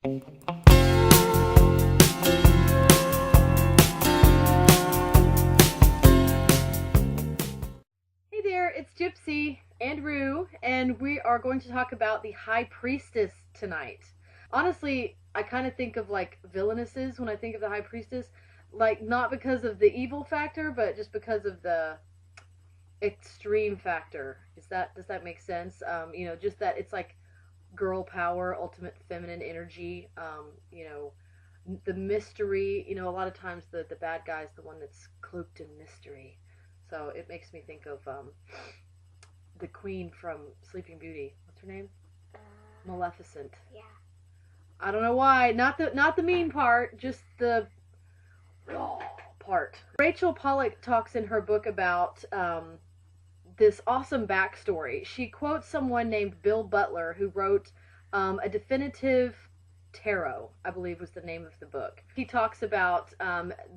Hey there, it's Gypsy and Rue, and we are going to talk about the High Priestess tonight. Honestly, I kind of think of like villainesses when I think of the High Priestess, like not because of the evil factor, but just because of the extreme factor. Does that make sense? Just that it's like girl power, ultimate feminine energy. The mystery. A lot of times the bad guy's the one that's cloaked in mystery. So it makes me think of the queen from Sleeping Beauty. What's her name? Maleficent. Yeah. I don't know why. Not the mean part, just the part. Rachel Pollack talks in her book about this awesome backstory. She quotes someone named Bill Butler who wrote a definitive tarot, I believe was the name of the book. He talks about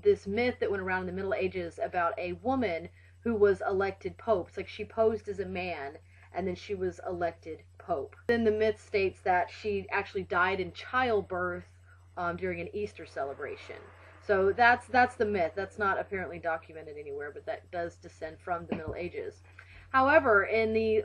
this myth that went around in the Middle Ages about a woman who was elected pope. It's like she posed as a man and then she was elected pope. Then the myth states that she actually died in childbirth during an Easter celebration. So that's the myth. That's not apparently documented anywhere, but that does descend from the Middle Ages. However, in the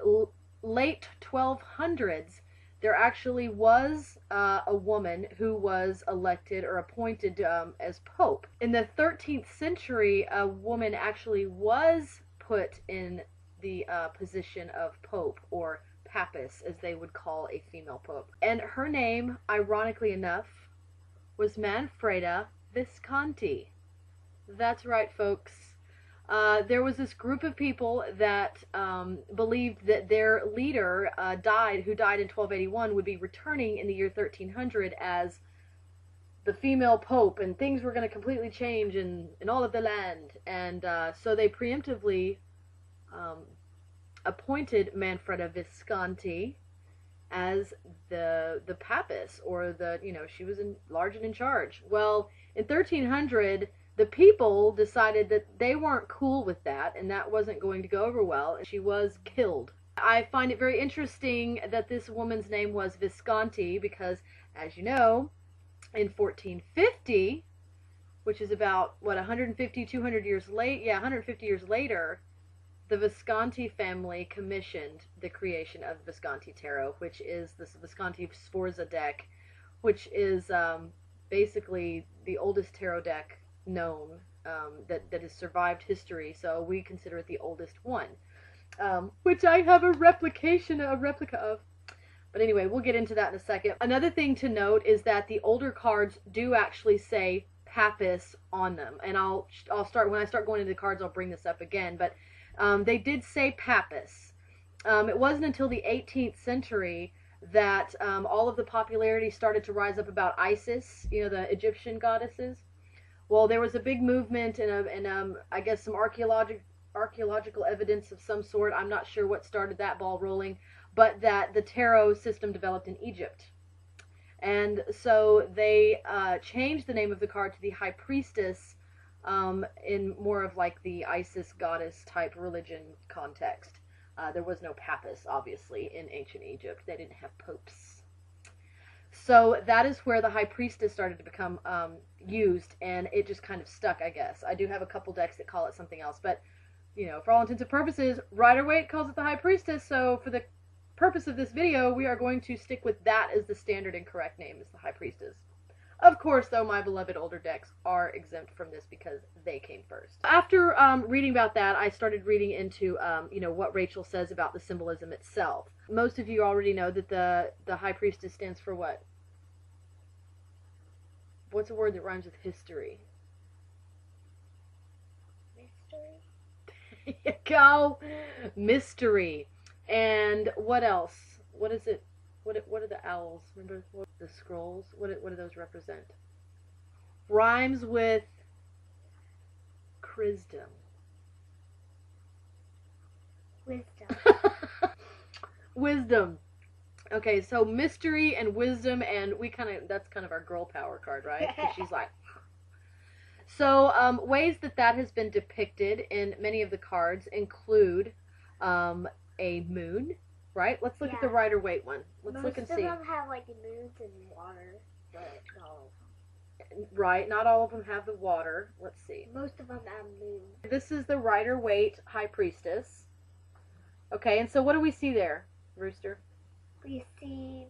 late 1200s, there actually was a woman who was elected or appointed as pope. In the 13th century, a woman actually was put in the position of pope, or papist, as they would call a female pope. And her name, ironically enough, was Manfreda Visconti. That's right, folks. There was this group of people that believed that their leader who died in 1281, would be returning in the year 1300 as the female pope, and things were going to completely change in all of the land. And so they preemptively appointed Manfreda Visconti as the papist, or she was large and in charge. Well, in 1300, the people decided that they weren't cool with that, and that wasn't going to go over well, and she was killed. I find it very interesting that this woman's name was Visconti because, as you know, in 1450, which is about, 200 years late? Yeah, 150 years later, the Visconti family commissioned the creation of Visconti Tarot, which is this Visconti Sforza deck, which is basically the oldest tarot deck known that has survived history, so we consider it the oldest one, which I have a replica of. But anyway, we'll get into that in a second. Another thing to note is that the older cards do actually say papist on them, and I'll start when I start going into the cards. I'll bring this up again, but they did say papist. It wasn't until the 18th century that all of the popularity started to rise up about Isis, the Egyptian goddesses. Well, there was a big movement and I guess some archaeological evidence of some sort. I'm not sure what started that ball rolling, but that the tarot system developed in Egypt. And so they changed the name of the card to the High Priestess in more of like the Isis goddess type religion context. There was no papist, obviously, in ancient Egypt. They didn't have popes. So that is where the High Priestess started to become used, and it just kind of stuck, I guess. I do have a couple decks that call it something else, but, for all intents and purposes, Rider-Waite calls it the High Priestess, so for the purpose of this video, we are going to stick with that as the standard and correct name, is the High Priestess. Of course, though, my beloved older decks are exempt from this because they came first. After reading about that, I started reading into, what Rachel says about the symbolism itself. Most of you already know that the High Priestess stands for what? What's a word that rhymes with history? Mystery. There you go. Mystery. And what else? What is it? What are the owls? Remember the scrolls? What do those represent? Rhymes with Chrisdom. Wisdom. Wisdom. Okay, so mystery and wisdom, and that's kind of our girl power card, right? 'Cause she's like... So, ways that has been depicted in many of the cards include a moon, right? Let's look at the Rider-Waite one. Let's look and see. Most of them have, like, moons and water. but not all of them. Right, not all of them have the water. Let's see. Most of them have moon. This is the Rider Waite High Priestess. Okay, and so what do we see there, Rooster? We see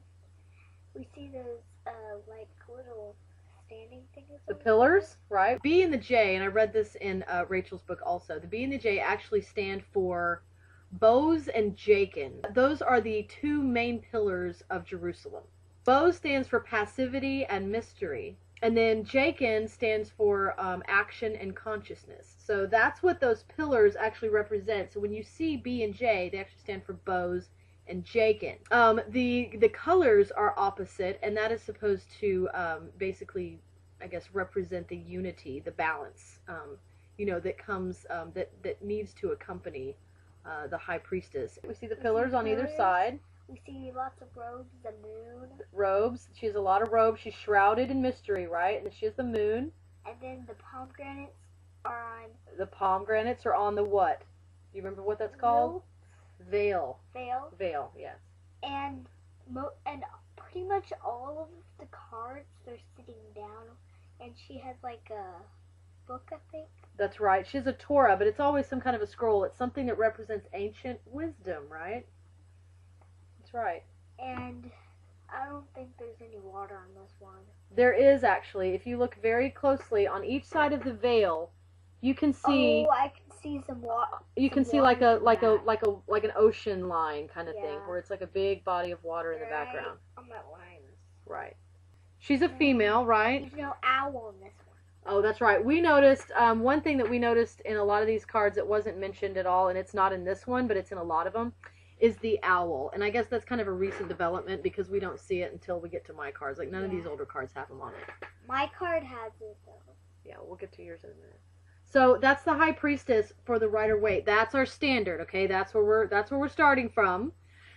those like little standing things. The pillars, right? B and the J, and I read this in Rachel's book also. The B and the J actually stand for Boaz and Jachin. Those are the two main pillars of Jerusalem. Boaz stands for passivity and mystery, and then Jachin stands for action and consciousness. So that's what those pillars actually represent. So when you see B and J, they actually stand for Boaz and Jachin. The colors are opposite, and that is supposed to basically, I guess, represent the unity, the balance, that comes, that needs to accompany the High Priestess. We see the pillars on either side. We see lots of robes, the moon. Robes. She has a lot of robes. She's shrouded in mystery, right? And she has the moon. And then the pomegranates are on... The pomegranates are on the what? Do you remember what that's called? Veil. Veil, yes. And pretty much all of the cards, they're sitting down. And she has like a book, I think. That's right. She has a Torah, but it's always some kind of a scroll. It's something that represents ancient wisdom, right? That's right. And I don't think there's any water on this one. There is actually. If you look very closely on each side of the veil, you can see. Oh, I can see some water. You can see like an ocean line kind of thing, where it's like a big body of water in the background. On that line. Right. She's a female, right? There's no owl in this one. Oh, that's right. We noticed, one thing that we noticed in a lot of these cards that wasn't mentioned at all, and it's not in this one, but it's in a lot of them, is the owl. And I guess that's kind of a recent development because we don't see it until we get to my cards. Like, none of these older cards have them on it. My card has it, though. Yeah, we'll get to yours in a minute. So, that's the High Priestess for the Rider Waite. That's our standard, okay? That's where we're starting from.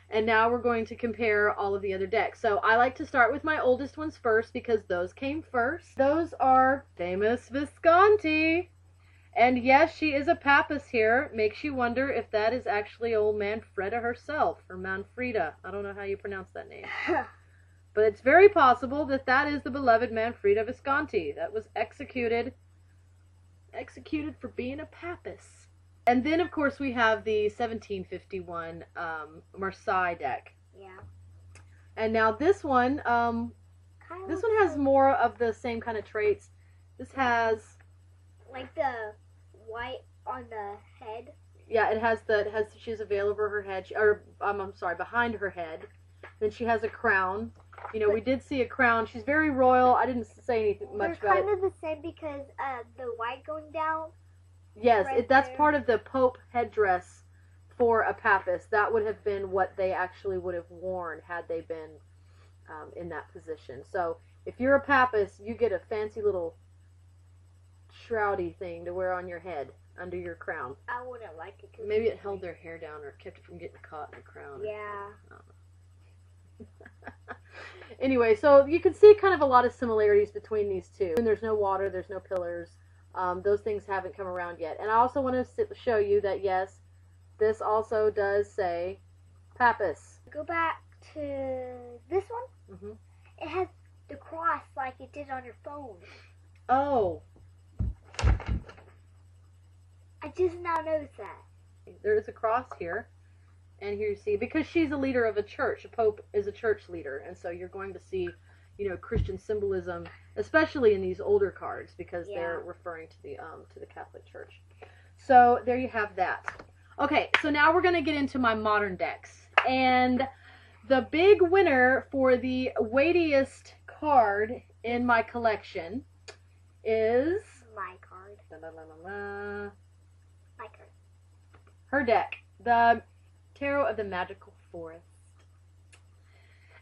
And now we're going to compare all of the other decks. So I like to start with my oldest ones first because those came first. Those are famous Visconti. And yes, she is a Papist here. Makes you wonder if that is actually old Manfreda herself, or Manfreda. I don't know how you pronounce that name. But it's very possible that that is the beloved Manfreda Visconti that was executed for being a Papist. And then, of course, we have the 1751 Marseille deck. Yeah. And now this one has more of the same kind of traits. This has like the white on the head. Yeah, she has a veil over her head, behind her head. Then she has a crown. We did see a crown. She's very royal. I didn't say anything much about it. They're kind of the same because the white going down. Yes, right that's there. part of the Pope headdress for a Papist. That would have been what they actually would have worn had they been in that position. So if you're a Papist, you get a fancy little shroudy thing to wear on your head under your crown. I wouldn't like it. Maybe it held their hair down or kept it from getting caught in the crown. Yeah. Anyway, so you can see kind of a lot of similarities between these two. And there's no water, there's no pillars. Those things haven't come around yet. And I also want to show you that, yes, this also does say Papist. Go back to this one. Mm-hmm. It has the cross like it did on your phone. Oh. I just now noticed that. There is a cross here. And here you see, because she's a leader of a church, a pope is a church leader. And so you're going to see, Christian symbolism, especially in these older cards, because they're referring to the Catholic Church. So there you have that. Okay, so now we're going to get into my modern decks. And the big winner for the weightiest card in my collection is... My card. My card. Her deck. The Tarot of the Magical Forest.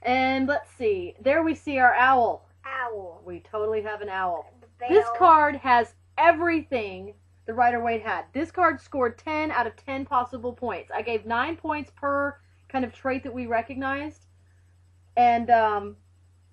And let's see. There we see our owl. Owl. We totally have an owl. The This card has everything the Rider Waite had. This card scored 10 out of 10 possible points. I gave 9 points per kind of trait that we recognized. And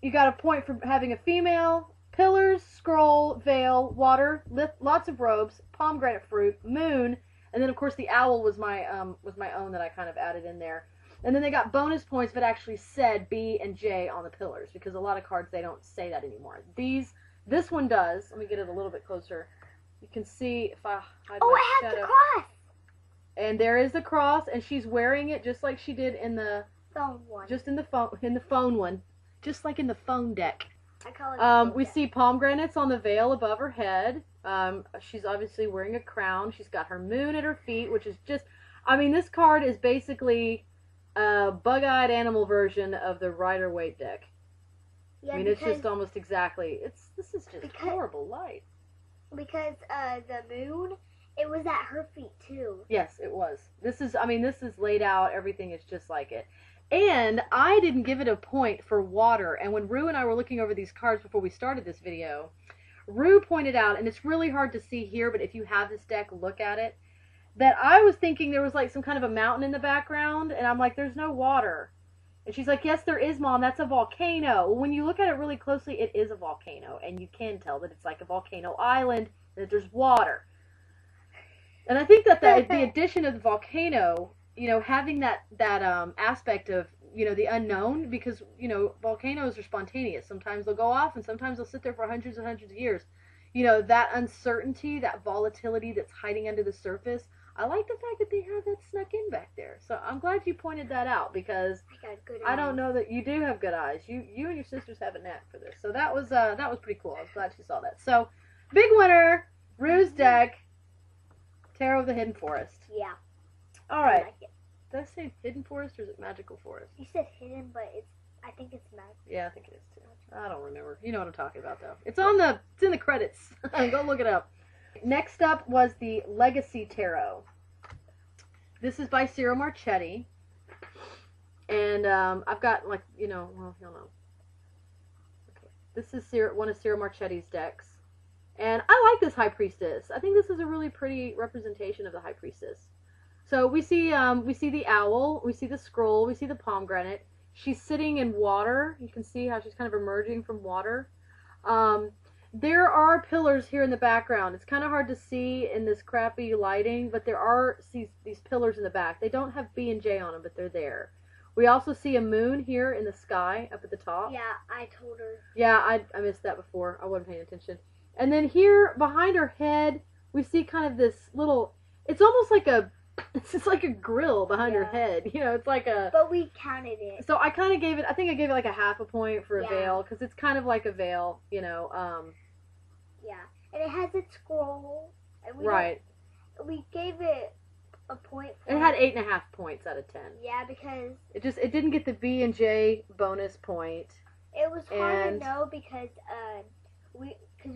you got a point for having a female, pillars, scroll, veil, water, lots of robes, pomegranate fruit, moon, and then of course the owl was my own that I kind of added in there. And then they got bonus points if it actually said B and J on the pillars, because a lot of cards, they don't say that anymore. This one does. Let me get it a little bit closer. You can see if I hide my shadow. It has the cross. And there is the cross, and she's wearing it just like she did in the phone one. Just in the phone one. Just like in the phone deck. I call it the phone we deck. see pomegranates on the veil above her head. She's obviously wearing a crown. She's got her moon at her feet, which is just, I mean, this card is basically a bug-eyed animal version of the Rider-Waite deck. Yeah, I mean, it's just almost exactly, this is just horrible light. Because the moon, it was at her feet too. Yes, it was. This is laid out, everything is just like it. And I didn't give it a point for water, and when Rue and I were looking over these cards before we started this video, Rue pointed out, and it's really hard to see here, but if you have this deck, look at it, that I was thinking there was like some kind of a mountain in the background, and I'm like, there's no water. And she's like, yes, there is, Mom, that's a volcano. Well, when you look at it really closely, it is a volcano, and you can tell that it's like a volcano island, and that there's water. And I think that the addition of the volcano, you know, having that aspect of, you know, the unknown, because, you know, volcanoes are spontaneous. Sometimes they'll go off, and sometimes they'll sit there for hundreds and hundreds of years. You know, that uncertainty, that volatility that's hiding under the surface, I like the fact that they have that snuck in back there. So I'm glad you pointed that out, because I don't know that you do have good eyes. You and your sisters have a knack for this. So that was pretty cool. I was glad she saw that. So, big winner, Rue's deck, Tarot of the Hidden Forest. Yeah. All right. I like it. Did I say Hidden Forest or is it Magical Forest? You said hidden, but I think it's magical. Yeah, I think it is too. I don't remember. You know what I'm talking about though. It's in the credits. Go look it up. Next up was the Legacy Tarot. This is by Ciro Marchetti. And I've got, like, you know, well, you'll know. Okay. This is one of Ciro Marchetti's decks. And I like this High Priestess. I think this is a really pretty representation of the High Priestess. So we see the owl, we see the scroll, we see the pomegranate. She's sitting in water. You can see how she's kind of emerging from water. There are pillars here in the background. It's kind of hard to see in this crappy lighting, but there are these pillars in the back. They don't have B and J on them, but they're there. We also see a moon here in the sky up at the top. Yeah, I told her. Yeah, I missed that before. I wasn't paying attention. And then here behind her head, we see kind of this little, it's almost like it's like a grill behind her head. You know, it's like a... But we counted it. So I kind of gave it, I think I gave it like a half a point for a veil, because it's kind of like a veil, you know. Yeah, and it has its scroll. And we gave it a point for... It had 8.5 points out of 10. Yeah, because... It didn't get the B and J bonus point. It was hard to know because, I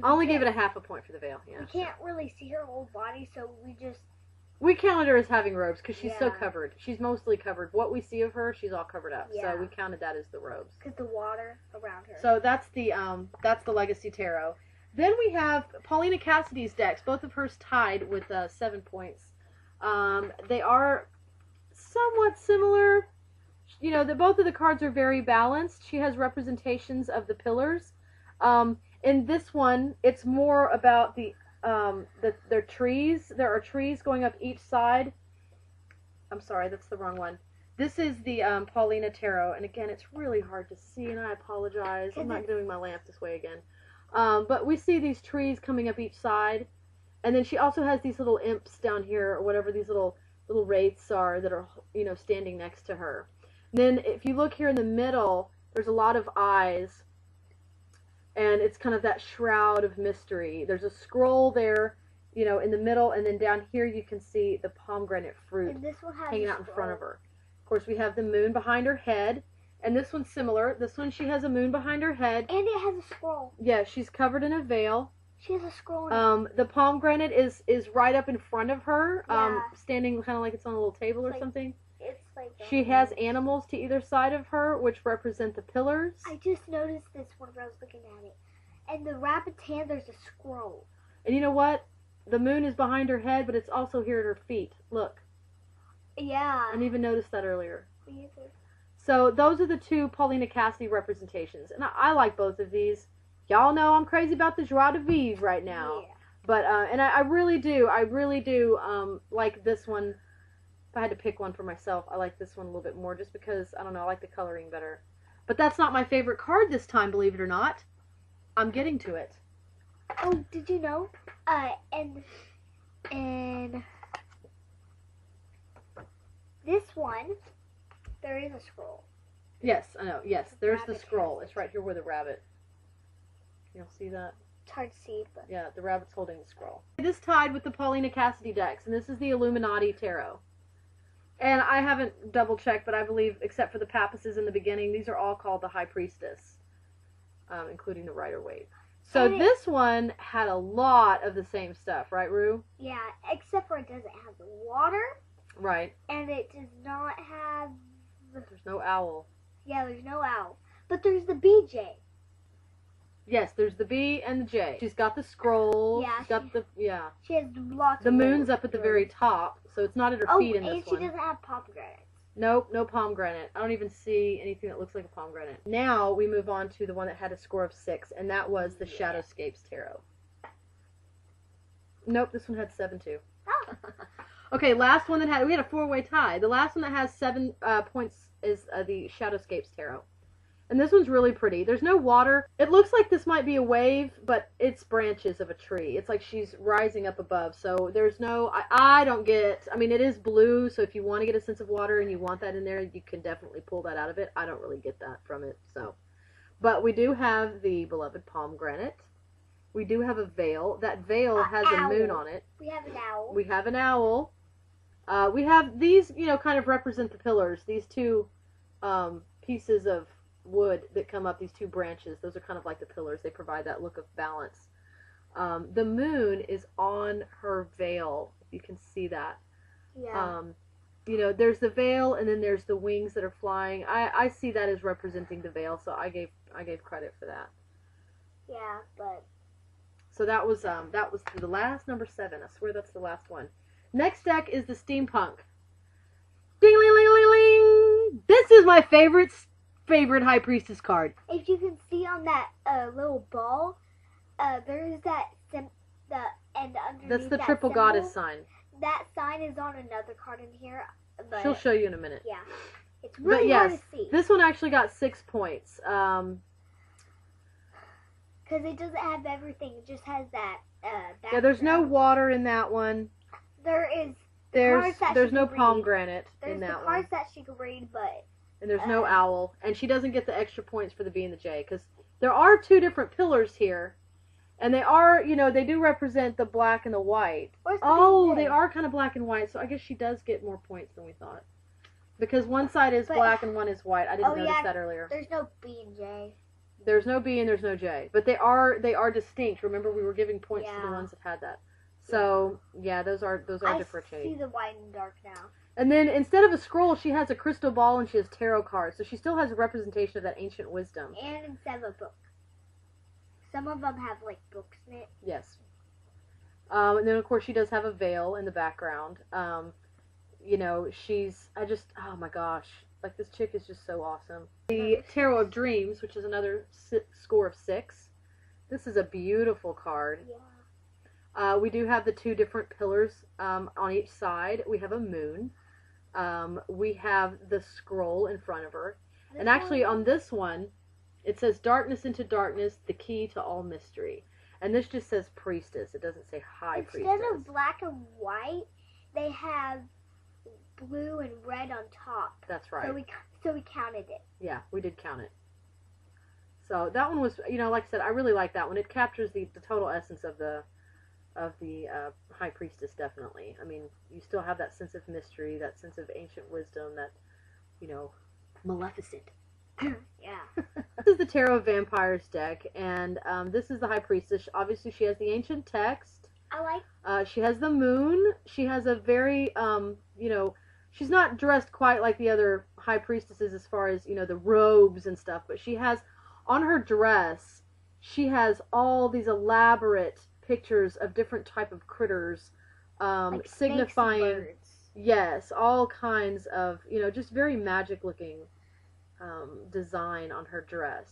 only gave it a half a point for the veil. Yeah, we can't really see her whole body, so we counted her as having robes because she's so covered. She's mostly covered. What we see of her, she's all covered up. Yeah. So we counted that as the robes. Because the water around her. So that's the Legacy Tarot. Then we have Paulina Cassidy's decks. Both of hers tied with 7 points. They are somewhat similar. You know, both of the cards are very balanced. She has representations of the pillars. In this one, it's more about their trees. There are trees going up each side. I'm sorry, that's the wrong one. This is the Paulina Tarot, and again, it's really hard to see, and I apologize. I'm not doing my lamp this way again. But we see these trees coming up each side, and then she also has these little imps down here, or whatever these little wraiths are that are, you know, standing next to her. And then if you look here in the middle, there's a lot of eyes. And it's kind of that shroud of mystery. There's a scroll there, you know, in the middle, and then down here you can see the pomegranate fruit hanging out in front of her. Of course, we have the moon behind her head, and this one's similar. This one, she has a moon behind her head. And it has a scroll. Yeah, she's covered in a veil. She has a scroll. The pomegranate is right up in front of her, standing kind of like it's on a little table or something. It's like she has animals to either side of her, which represent the pillars. I just noticed this whenever I was looking at it. And the rabbit's hand, there's a scroll. And you know what? The moon is behind her head, but it's also here at her feet. Look. Yeah. I didn't even notice that earlier. Me either. So those are the two Paulina Cassidy representations. And I like both of these. Y'all know I'm crazy about the Joie de Vivre right now. Yeah. But, and I really do like this one. if I had to pick one for myself, I like this one a little bit more just because, I don't know, I like the coloring better. But that's not my favorite card this time, believe it or not. I'm getting to it. Oh, did you know? And this one, there is a scroll. Yes, I know. Yes, there's the scroll. It's right here with the rabbit. You'll see that? It's hard to see, but... Yeah, the rabbit's holding the scroll. This tied with the Paulina Cassidy decks, and this is the Illuminati Tarot. And I haven't double-checked, but I believe, except for the Papists in the beginning, these are all called the High Priestess, including the Rider Waite. So this one had a lot of the same stuff, right, Rue? Yeah, except for it doesn't have the water. Right. And it does not have... There's no owl. Yeah, there's no owl. But there's the BJ. Yes, there's the B and the J. She's got the scroll. Yeah. She's got the, yeah. She has lots the of... The moon's up at the very top, so it's not at her feet in this one. Oh, and she doesn't have pomegranates. Nope, no pomegranate. I don't even see anything that looks like a pomegranate. Now we move on to the one that had a score of 6, and that was the Shadowscapes Tarot. Nope, this one had 7 too. Oh. Okay, last one that had, we had a 4-way tie. The last one that has 7 points is the Shadowscapes Tarot. And this one's really pretty. There's no water. It looks like this might be a wave, but it's branches of a tree. It's like she's rising up above. So there's no, I don't get, I mean, it is blue, so if you want to get a sense of water and you want that in there, you can definitely pull that out of it. I don't really get that from it, so. But we do have the beloved pomegranate. We do have a veil. That veil has a moon on it. We have an owl. We have an owl. We have these, you know, kind of represent the pillars. These two pieces of wood that come up, these 2 branches, those are kind of like the pillars. They provide that look of balance. The moon is on her veil, if you can see that. Yeah. You know, there's the veil, and then there's the wings that are flying. I see that as representing the veil, so I gave credit for that. Yeah, but... So that was the last number 7. I swear that's the last one. Next deck is the Steampunk. Ding, ling, ling, ling, ling. This is my favorite High Priestess card. If you can see on that little ball, there's that and underneath that's the that triple symbol, goddess sign. That sign is on another card in here. But she'll show you in a minute. Yeah, it's really hard to see. This one actually got 6 points. Because it doesn't have everything. It just has that. Yeah, there's no water in that one. There's no pomegranate in that one. There's the cards that she can read, but. And there's no owl, and she doesn't get the extra points for the B and the J, because there are 2 different pillars here, and they are, you know, they do represent the black and the white. They are kind of black and white, so I guess she does get more points than we thought. Because one side is black and one is white. I didn't notice that earlier. There's no B and J. There's no B and there's no J, but they are distinct. Remember, we were giving points to the ones that had that. So yeah, those are differentiated. I see the white and dark now. And then instead of a scroll, she has a crystal ball and she has tarot cards. So she still has a representation of that ancient wisdom. And instead of a book. Some of them have like books in it. Yes. And then of course she does have a veil in the background. You know, oh my gosh, like this chick is just so awesome. The Tarot of Dreams, which is another score of 6. This is a beautiful card. Yeah. We do have the 2 different pillars on each side. We have a moon. We have the scroll in front of her. And actually on this one, it says darkness into darkness, the key to all mystery. And this just says priestess. It doesn't say high priestess. Instead of black and white, they have blue and red on top. That's right. So we counted it. Yeah, we did count it. So that one was, you know, like I said, I really like that one. It captures the total essence of the High Priestess, definitely. I mean, you still have that sense of mystery, that sense of ancient wisdom, that, you know, Maleficent. Yeah. This is the Tarot of Vampires deck, and this is the High Priestess. Obviously, she has the ancient text. I like. She has the moon. She has a very, you know, she's not dressed quite like the other High Priestesses as far as, you know, the robes and stuff, but she has, on her dress, she has all these elaborate pictures of different type of critters, like signifying, yes, all kinds of, you know, just very magic looking design on her dress.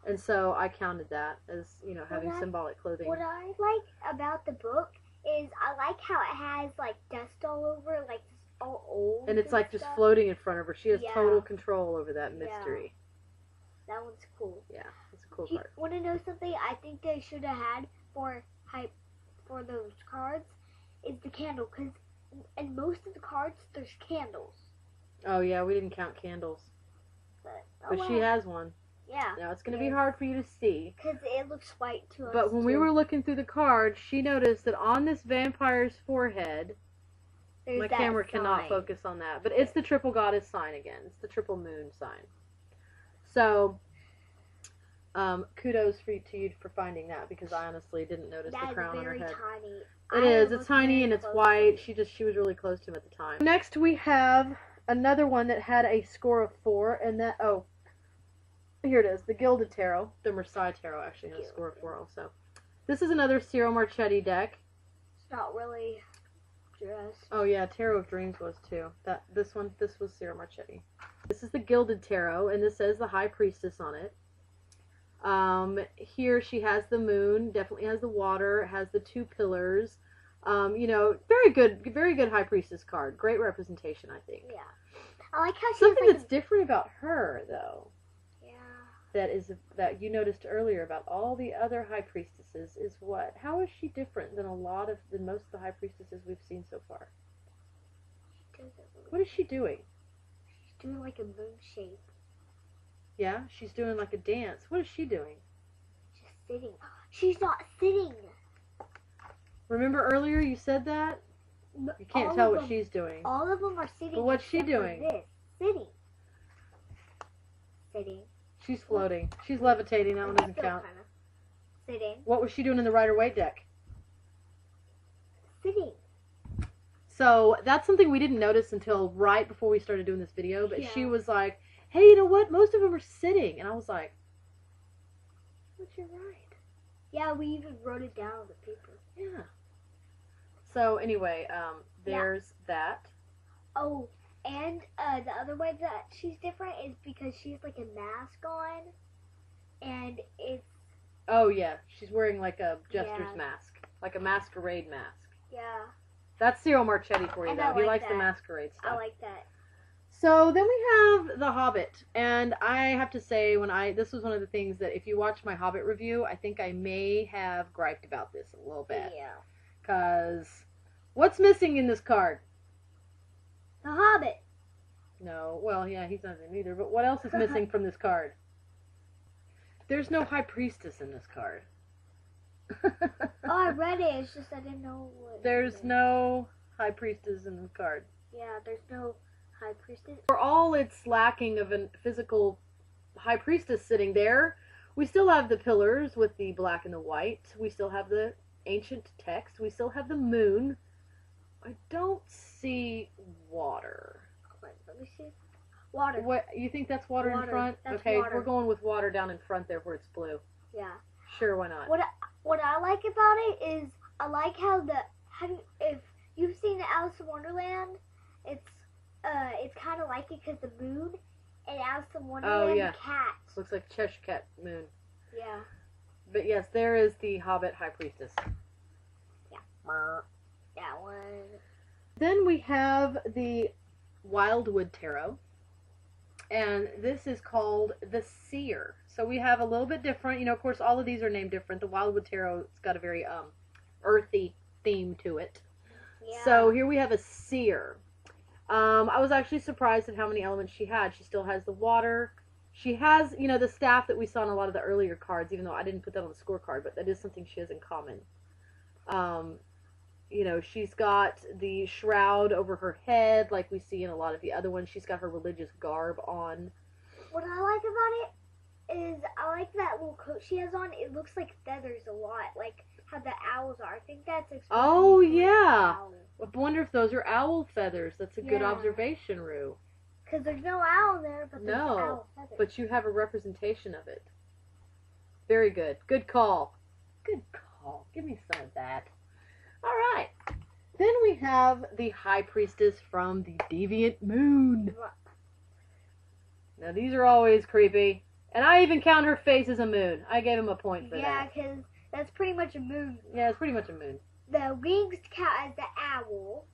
And so I counted that as, you know, having symbolic clothing. What I like about the book is I like how it has like dust all over, like all old. And it's like just floating in front of her. She has total control over that mystery. That one's cool. Yeah, it's a cool card. Want to know something I think they should have had for those cards is the candle, because in most of the cards there's candles. Oh yeah, we didn't count candles. But she has one. Yeah. Now it's going to be hard for you to see. Because it looks white to us. But when we were looking through the cards, she noticed that on this vampire's forehead, my camera cannot focus on that, but it's the triple goddess sign again. It's the triple moon sign. So, kudos to you for finding that, because I honestly didn't notice the crown on her head. Tiny. It is. It's tiny and it's white. She was really close to him at the time. Next we have another one that had a score of 4, and that here it is, the Gilded Tarot. The Marseille Tarot actually has a score of 4 also. This is another Ciro Marchetti deck. It's not really dressed. Oh yeah, Tarot of Dreams was too. This was Ciro Marchetti. This is the Gilded Tarot, and this says the High Priestess on it. Here she has the moon, definitely has the water, has the 2 pillars. You know, very good High Priestess card. Great representation, I think. Yeah. I like how something that's different about her, though. Yeah. That you noticed earlier about all the other High Priestesses is what? How is she different than most of the High Priestesses we've seen so far? What is she doing? She's doing like a moon shape. Yeah, she's doing like a dance. What is she doing? She's sitting. She's not sitting. Remember earlier you said that? You can't tell what she's doing. All of them are sitting. But what's she doing? Sitting. Sitting. She's floating. She's levitating. That one doesn't count. Sitting. What was she doing in the Rider Waite deck? Sitting. So that's something we didn't notice until right before we started doing this video. But she was like, hey, you know what? Most of them are sitting. And I was like, but you're right. Yeah, we even wrote it down on the paper. Yeah. So anyway, there's that. Oh, and the other way that she's different is because she's like a mask on, and it's... Oh yeah, she's wearing like a jester's mask, like a masquerade mask. Yeah. That's Ciro Marchetti for you, though. He likes the masquerade stuff. I like that. So then we have The Hobbit, and I have to say, this was one of the things that if you watch my Hobbit review, I think I may have griped about this a little bit. Yeah. Because what's missing in this card? The Hobbit. No, well, yeah, he's not in either, but what else is missing from this card? There's no High Priestess in this card. Oh, I read it, it's just I didn't know what... There's no High Priestess in this card. Yeah, there's no High Priestess. For all its lacking of a physical High Priestess sitting there, we still have the pillars with the black and the white. We still have the ancient text. We still have the moon. I don't see water. Wait, let me see. Water. What, you think that's water in front? That's okay, water. We're going with water down in front there where it's blue. Yeah. Sure, why not? What I like about it is I like how if you've seen Alice in Wonderland, it's kind of like it because the moon and Alice in Wonderland, the cat. Looks like Cheshire Cat moon. Yeah. But yes, there is the Hobbit High Priestess. Yeah. That one. Then we have the Wildwood Tarot, and this is called the Seer. So we have a little bit different, you know, of course all of these are named different. The Wildwood Tarot's got a very earthy theme to it. Yeah. So here we have a Seer. I was actually surprised at how many elements she had. She still has the water. She has, you know, the staff that we saw in a lot of the earlier cards, even though I didn't put that on the scorecard, but that is something she has in common. You know, she's got the shroud over her head like we see in a lot of the other ones. She's got her religious garb on. What I like about it is I like that little coat she has on. It looks like feathers a lot, like how the owls are. I think that's oh yeah. I wonder if those are owl feathers. That's a good observation, Rue. Because there's no owl there, but there's owl feathers. But you have a representation of it. Very good. Good call. Good call. Give me some of that. All right. Then we have the High Priestess from the Deviant Moon. Now these are always creepy. And I even count her face as a moon. I gave him a point for that. Yeah, because that's pretty much a moon. Yeah, it's pretty much a moon. The winged cat is the owl.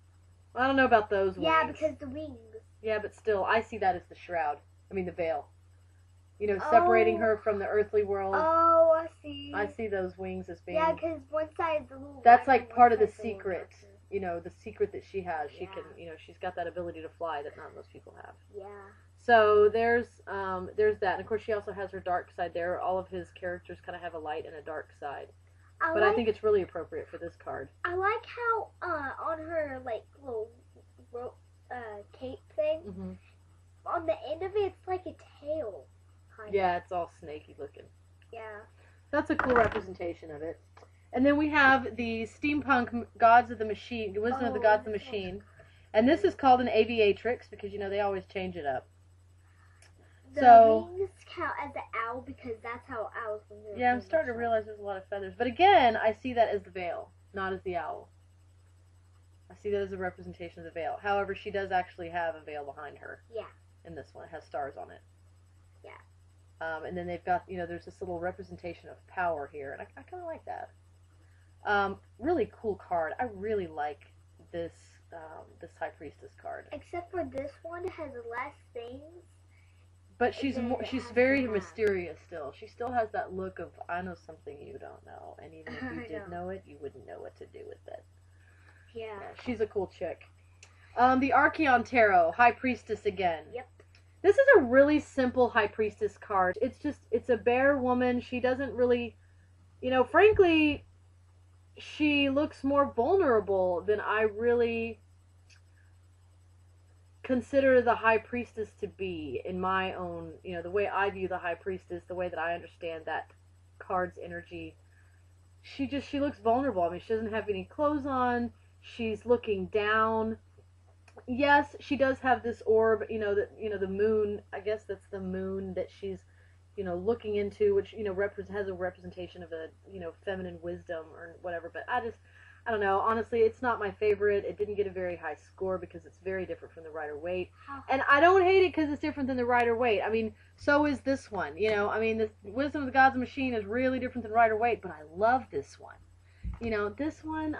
I don't know about those wings. Yeah, because the wings. Yeah, but still, I see that as the shroud. I mean, the veil. You know, separating her from the earthly world. Oh, I see. I see those wings as being... Yeah, because one side is the little... That's like part of the secret. You know, the secret that she has. She can, you know, she's got that ability to fly that not most people have. Yeah. So there's that. And of course, she also has her dark side there. All of his characters kind of have a light and a dark side. I think it's really appropriate for this card. I like how on her like little cape thing, on the end of it, it's like a tail. Yeah, it's all snaky looking. Yeah. That's a cool representation of it. And then we have the Steampunk Gods of the Machine, Wisdom of the Gods of the Machine. And this is called an Aviatrix because, you know, they always change it up. The wings count as an owl because that's how owls when they're... Yeah, I'm starting to realize there's a lot of feathers. But again, I see that as the veil, not as the owl. I see that as a representation of the veil. However, she does actually have a veil behind her. Yeah. In this one. It has stars on it. Yeah. And then they've got, you know, there's this little representation of power here. And I kind of like that. Really cool card. I really like this this High Priestess card. Except for this one, it has less things. But she's very mysterious still. She still has that look of, I know something you don't know. And even if you did know it, you wouldn't know what to do with it. Yeah. She's a cool chick. The Arcana Tarot, High Priestess again. Yep. This is a really simple High Priestess card. It's a bare woman. She doesn't really, you know, frankly, she looks more vulnerable than I really consider the High Priestess to be in my own, you know, the way I view the High Priestess, the way that I understand that card's energy. She looks vulnerable. I mean, she doesn't have any clothes on. She's looking down. Yes, she does have this orb, you know, the moon. I guess that's the moon that she's, you know, looking into, which, you know, has a representation of a, you know, feminine wisdom or whatever. But I don't know. Honestly, it's not my favorite. It didn't get a very high score because it's very different from the Rider Waite. And I don't hate it because it's different than the Rider Waite. I mean, so is this one. You know, I mean, the Wisdom of the Gods Machine is really different than Rider Waite, but I love this one. You know, this one,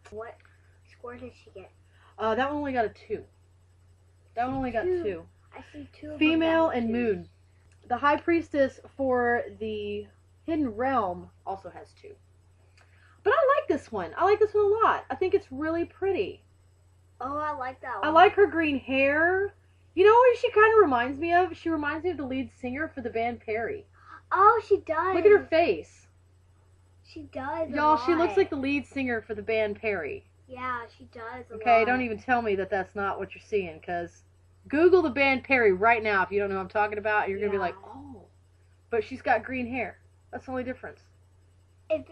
What score did she get? That one only got a 2. That one only got 2. I see 2. Female and moon. The High Priestess for the Hidden Realm also has 2. But I like this one. I like this one a lot. I think it's really pretty. Oh, I like that one. I like her green hair. You know what she kind of reminds me of? She reminds me of the lead singer for the band Perry. Oh, she does. Look at her face. She does. Y'all, she looks like the lead singer for the band Perry. Yeah, she does a lot. Okay, don't even tell me that that's not what you're seeing, because Google the band Perry right now if you don't know what I'm talking about. You're going to be like, oh. But she's got green hair. That's the only difference. I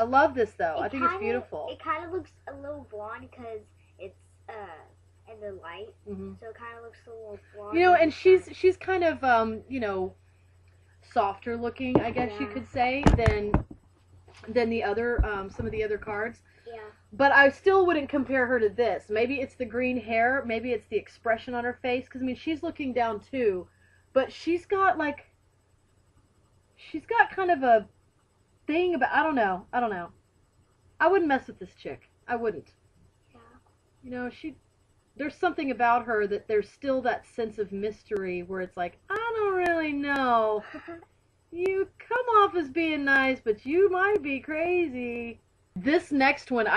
love this, though. I think it's beautiful. It kind of looks a little blonde because it's in the light. Mm-hmm. So it kind of looks a little blonde. You know, and she's kind of, you know, softer looking, I guess you could say, than the other, some of the other cards. Yeah. But I still wouldn't compare her to this. Maybe it's the green hair. Maybe it's the expression on her face. Because, I mean, she's looking down, too. But she's got kind of a thing about, I don't know. I wouldn't mess with this chick. I wouldn't. Yeah. You know, there's something about her that there's still that sense of mystery where it's like, I don't really know. You come off as being nice, but you might be crazy. This next one,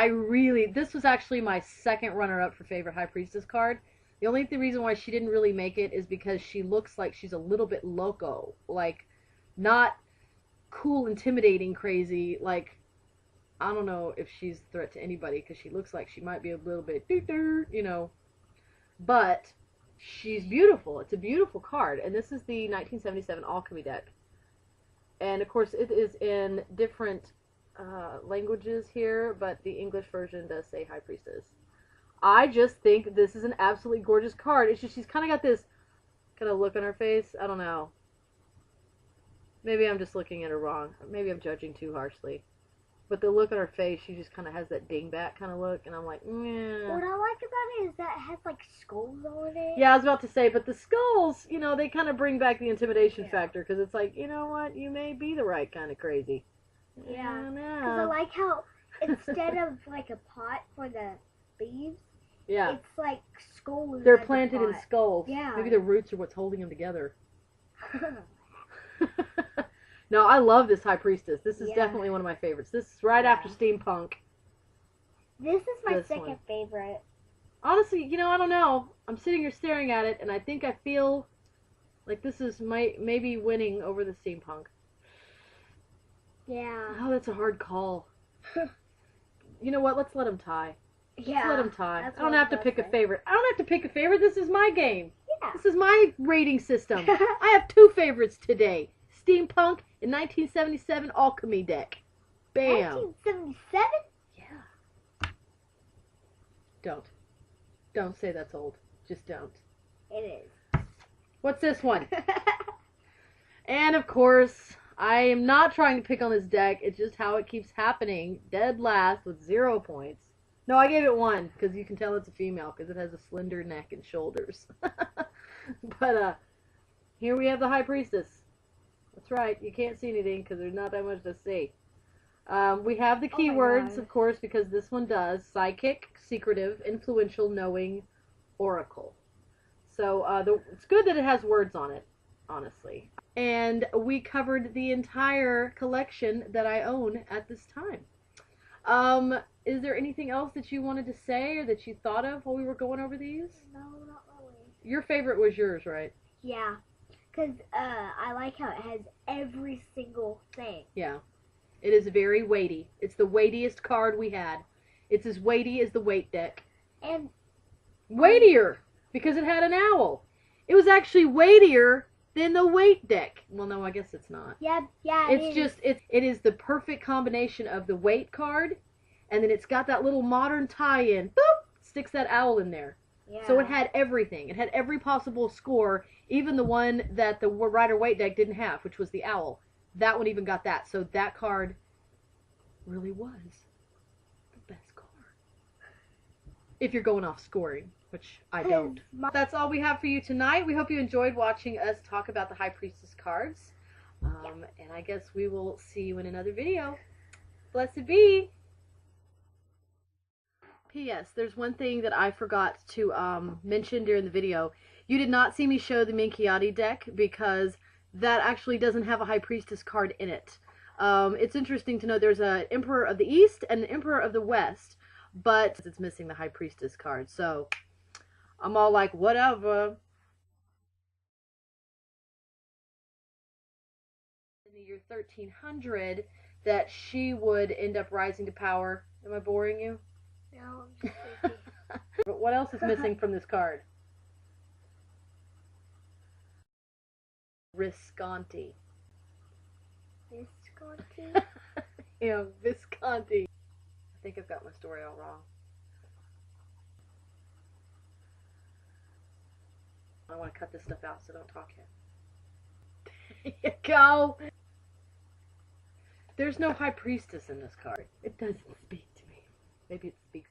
this was actually my second runner-up for favorite High Priestess card. The only reason why she didn't really make it is because she looks like she's a little bit loco. Like, not cool, intimidating, crazy. Like, I don't know if she's a threat to anybody because she looks like she might be a little bit, you know. But she's beautiful. It's a beautiful card. And this is the 1977 Alchemy deck. And, of course, it is in different languages here, but the English version does say High Priestess. I just think this is an absolutely gorgeous card. It's just she's kind of got this kind of look on her face. I don't know. Maybe I'm just looking at her wrong. Maybe I'm judging too harshly. But the look on her face, she just kind of has that dingbat kind of look, and I'm like, meh. What I like about it is that it has, like, skulls on it. Yeah, I was about to say, but the skulls, you know, they kind of bring back the intimidation factor, because it's like, you know what, you may be the right kind of crazy. Yeah, because I like how instead of like a pot for the leaves, Yeah. It's like skulls. They're planted in skulls. Yeah. Maybe the roots are what's holding them together. No, I love this High Priestess. This is definitely one of my favorites. This is right after Steampunk. This is my second favorite. Honestly, you know, I don't know. I'm sitting here staring at it, and I think I feel like this is maybe winning over the Steampunk. Yeah. Oh, that's a hard call. You know what? Let's let them tie. Yeah. Let's let them tie. I don't have to pick a favorite. I don't have to pick a favorite. This is my game. Yeah. This is my rating system. I have 2 favorites today. Steampunk and 1977 Alchemy deck. Bam. 1977? Yeah. Don't say that's old. Just don't. It is. What's this one? And of course, I am not trying to pick on this deck. It's just how it keeps happening. Dead last with 0 points. No, I gave it 1 because you can tell it's a female because it has a slender neck and shoulders. But here we have the High Priestess. That's right. You can't see anything because there's not that much to see. We have the keywords, of course, because this one does. Psychic, secretive, influential, knowing, oracle. So it's good that it has words on it, honestly. And we covered the entire collection that I own at this time. Is there anything else that you wanted to say or that you thought of while we were going over these? No, not really. Your favorite was yours, right? Yeah. Because I like how it has every single thing. Yeah. It is very weighty. It's the weightiest card we had. It's as weighty as the Waite deck. And weightier because it had an owl. It was actually weightier than the Waite deck. Well, no, I guess it's not. Yeah. It is the perfect combination of the Waite card, and then it's got that little modern tie-in. Boop! Sticks that owl in there. Yeah. So it had everything. It had every possible score, even the one that the Rider-Waite deck didn't have, which was the owl. That one even got that. So that card really was the best card. If you're going off scoring, which I don't. That's all we have for you tonight. We hope you enjoyed watching us talk about the High Priestess cards. And I guess we will see you in another video. Blessed be. P.S. There's one thing that I forgot to mention during the video. You did not see me show the Minchiati deck because that actually doesn't have a High Priestess card in it. It's interesting to know there's an Emperor of the East and an Emperor of the West, but it's missing the High Priestess card. So I'm all like, whatever. In the year 1300, that she would end up rising to power. Am I boring you? No, I'm just thinking. But what else is missing from this card? Visconti. Visconti? Yeah, Visconti. I think I've got my story all wrong. I want to cut this stuff out, so don't talk yet. There you go. There's no High Priestess in this card. It doesn't speak to me. Maybe it speaks